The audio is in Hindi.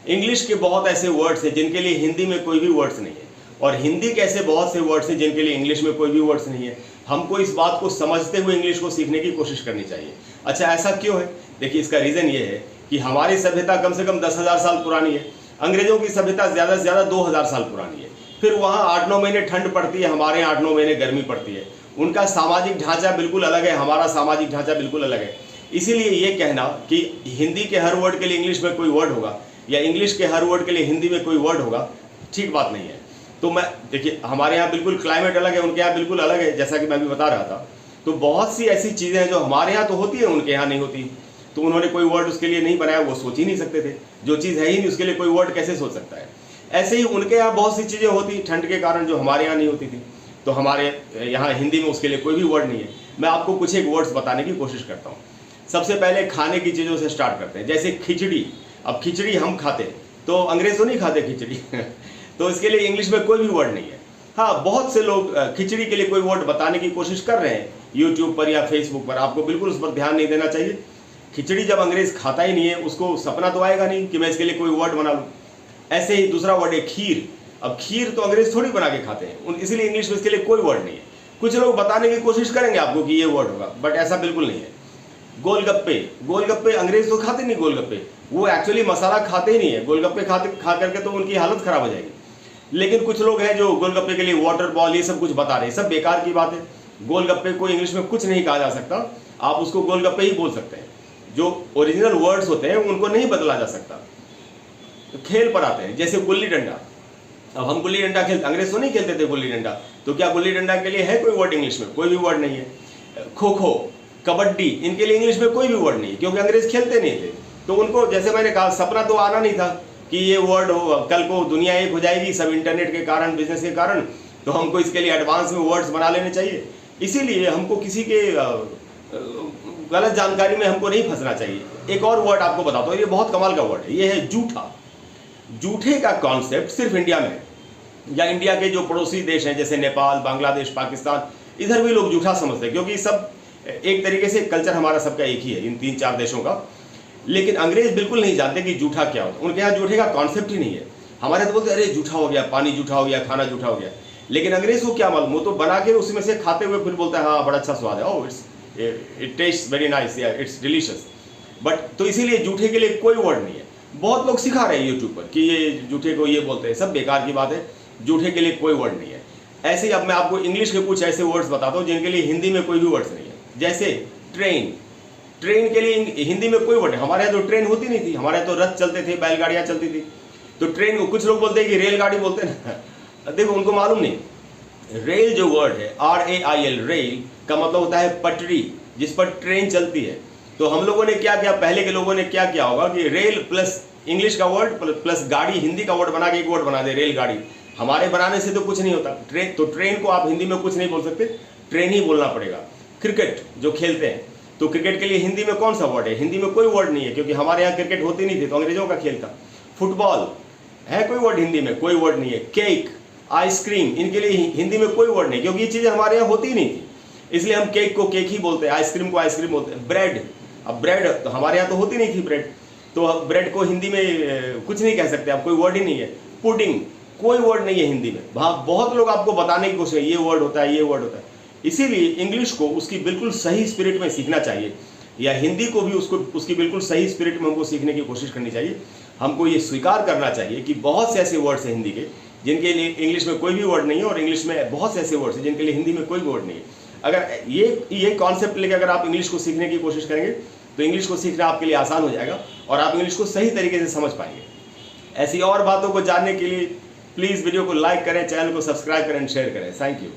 इंग्लिश के बहुत ऐसे वर्ड्स हैं जिनके लिए हिंदी में कोई भी वर्ड्स नहीं है, और हिंदी के ऐसे बहुत से वर्ड्स हैं जिनके लिए इंग्लिश में कोई भी वर्ड्स नहीं है। हमको इस बात को समझते हुए इंग्लिश को सीखने की कोशिश करनी चाहिए। अच्छा, ऐसा क्यों है? देखिए, इसका रीज़न ये है कि हमारी सभ्यता कम से कम 10,000 साल पुरानी है, अंग्रेजों की सभ्यता ज़्यादा से ज़्यादा 2,000 साल पुरानी है। फिर वहाँ 8-9 महीने ठंड पड़ती है, हमारे यहाँ 8-9 महीने गर्मी पड़ती है। उनका सामाजिक ढांचा बिल्कुल अलग है, हमारा सामाजिक ढांचा बिल्कुल अलग है। इसीलिए ये कहना कि हिंदी के हर वर्ड के लिए इंग्लिश में कोई वर्ड होगा या इंग्लिश के हर वर्ड के लिए हिंदी में कोई वर्ड होगा, ठीक बात नहीं है। तो मैं देखिए, हमारे यहाँ बिल्कुल क्लाइमेट अलग है, उनके यहाँ बिल्कुल अलग है, जैसा कि मैं भी बता रहा था। तो बहुत सी ऐसी चीज़ें हैं जो हमारे यहाँ तो होती है, उनके यहाँ नहीं होती। तो उन्होंने कोई वर्ड उसके लिए नहीं बनाया, वो सोच ही नहीं सकते थे। जो चीज़ है ही नहीं उसके लिए कोई वर्ड कैसे सोच सकता है? ऐसे ही उनके यहाँ बहुत सी चीज़ें होती ठंड के कारण जो हमारे यहाँ नहीं होती थी, तो हमारे यहाँ हिंदी में उसके लिए कोई भी वर्ड नहीं है। मैं आपको कुछ एक वर्ड्स बताने की कोशिश करता हूँ। सबसे पहले खाने की चीज़ों से स्टार्ट करते हैं, जैसे खिचड़ी। अब खिचड़ी हम खाते हैं, तो अंग्रेज तो नहीं खाते खिचड़ी तो इसके लिए इंग्लिश में कोई भी वर्ड नहीं है। हाँ, बहुत से लोग खिचड़ी के लिए कोई वर्ड बताने की कोशिश कर रहे हैं यूट्यूब पर या फेसबुक पर। आपको बिल्कुल उस पर ध्यान नहीं देना चाहिए। खिचड़ी जब अंग्रेज खाता ही नहीं है, उसको सपना तो आएगा नहीं कि मैं इसके लिए कोई वर्ड बना लूँ। ऐसे ही दूसरा वर्ड है खीर। अब खीर तो अंग्रेज थोड़ी बना के खाते हैं, इसलिए इंग्लिश में इसके लिए कोई वर्ड नहीं है। कुछ लोग बताने की कोशिश करेंगे आपको कि ये वर्ड होगा, बट ऐसा बिल्कुल नहीं है। गोलगप्पे, गोलगप्पे अंग्रेज तो खाते नहीं गोलगप्पे, वो एक्चुअली मसाला खाते ही नहीं है। गोलगप्पे खा करके तो उनकी हालत खराब हो जाएगी। लेकिन कुछ लोग हैं जो गोलगप्पे के लिए वाटर बॉल ये सब कुछ बता रहे हैं, सब बेकार की बात है। गोलगप्पे को इंग्लिश में कुछ नहीं कहा जा सकता, आप उसको गोलगप्पे ही बोल सकते हैं। जो ओरिजिनल वर्ड्स होते हैं उनको नहीं बदला जा सकता। तो खेल पर आते हैं, जैसे गुल्ली डंडा। अब हम गुल्ली डंडा खेलते, अंग्रेज तो नहीं खेलते थे गुल्ली डंडा, तो क्या गुल्ली डंडा के लिए है कोई वर्ड इंग्लिश में? कोई भी वर्ड नहीं है। खो खो, कबड्डी, इनके लिए इंग्लिश में कोई भी वर्ड नहीं है, क्योंकि अंग्रेज खेलते नहीं थे। तो उनको, जैसे मैंने कहा, सपना तो आना नहीं था कि ये वर्ड हो, कल को दुनिया एक हो जाएगी सब इंटरनेट के कारण, बिजनेस के कारण, तो हमको इसके लिए एडवांस में वर्ड्स बना लेने चाहिए। इसीलिए हमको किसी के गलत जानकारी में हमको नहीं फंसना चाहिए। एक और वर्ड आपको बताता हूँ, ये बहुत कमाल का वर्ड है, ये है जूठा। जूठे का कॉन्सेप्ट सिर्फ इंडिया में है, या इंडिया के जो पड़ोसी देश हैं जैसे नेपाल, बांग्लादेश, पाकिस्तान, इधर भी लोग जूठा समझते हैं, क्योंकि सब एक तरीके से कल्चर हमारा सबका एक ही है, इन 3-4 देशों का। लेकिन अंग्रेज बिल्कुल नहीं जानते कि जूठा क्या होता है, उनके यहाँ जूठे का कॉन्सेप्ट ही नहीं है। हमारे तो बोलते अरे जूठा हो गया, पानी जूठा हो गया, खाना जूठा हो गया। लेकिन अंग्रेज को क्या मालूम, वो तो बना के उसमें से खाते हुए फिर बोलता है हाँ बड़ा अच्छा स्वाद है, oh it taste very nice, या इट्स डिलीशियस। बट तो इसीलिए जूठे के लिए कोई वर्ड नहीं है। बहुत लोग सिखा रहे हैं यूट्यूब पर कि ये जूठे को ये बोलते हैं, सब बेकार की बात है। जूठे के लिए कोई वर्ड नहीं है। ऐसे ही अब मैं आपको इंग्लिश के कुछ ऐसे वर्ड्स बताता हूँ जिनके लिए हिंदी में कोई भी वर्ड्स नहीं है। जैसे ट्रेन, ट्रेन के लिए हिंदी में कोई वर्ड है। हमारे यहाँ तो ट्रेन होती नहीं थी, हमारे यहाँ तो रथ चलते थे, बैलगाड़ियाँ चलती थी। तो ट्रेन को कुछ लोग बोलते हैं कि रेलगाड़ी बोलते हैं ना, देखो उनको मालूम नहीं। रेल जो वर्ड है RAIL, रेल का मतलब होता है पटरी, जिस पर ट्रेन चलती है। तो हम लोगों ने क्या किया, पहले के लोगों ने क्या किया होगा कि रेल प्लस इंग्लिश का वर्ड प्लस गाड़ी हिंदी का वर्ड बना के एक वर्ड बना दे, रेलगाड़ी। हमारे बनाने से तो कुछ नहीं होता। ट्रेन, तो ट्रेन को आप हिंदी में कुछ नहीं बोल सकते, ट्रेन ही बोलना पड़ेगा। क्रिकेट जो खेलते हैं, तो क्रिकेट के लिए हिंदी में कौन सा वर्ड है? हिंदी में कोई वर्ड नहीं है, क्योंकि हमारे यहाँ क्रिकेट होती नहीं थी, तो अंग्रेजों का खेल था। फुटबॉल है कोई वर्ड हिंदी में? कोई वर्ड नहीं है। केक, आइसक्रीम, इनके लिए हिंदी में कोई वर्ड नहीं, क्योंकि ये चीज़ें हमारे यहाँ होती ही नहीं थी, इसलिए हम केक को केक ही बोलते हैं, आइसक्रीम को आइसक्रीम बोलते हैं। ब्रेड, अब ब्रेड तो हमारे यहाँ तो होती नहीं थी ब्रेड, तो ब्रेड को हिंदी में कुछ नहीं कह सकते, अब कोई वर्ड ही नहीं है। पुडिंग, कोई वर्ड नहीं है हिंदी में। बहुत लोग आपको बताने की कोशिश है ये वर्ड होता है, ये वर्ड होता है। इसीलिए इंग्लिश को उसकी बिल्कुल सही स्पिरिट में सीखना चाहिए, या हिंदी को भी उसकी बिल्कुल सही स्पिरिट में हमको सीखने की कोशिश करनी चाहिए। हमको ये स्वीकार करना चाहिए कि बहुत से ऐसे वर्ड्स हैं हिंदी के जिनके लिए इंग्लिश में कोई भी वर्ड नहीं है, और इंग्लिश में बहुत से ऐसे वर्ड्स हैं जिनके लिए हिंदी में कोई वर्ड नहीं है। अगर ये कॉन्सेप्ट लेकर अगर आप इंग्लिश को सीखने की कोशिश करेंगे तो इंग्लिश को सीखना आपके लिए आसान हो जाएगा, और आप इंग्लिश को सही तरीके से समझ पाएंगे। ऐसी और बातों को जानने के लिए प्लीज़ वीडियो को लाइक करें, चैनल को सब्सक्राइब करें, शेयर करें। Thank you.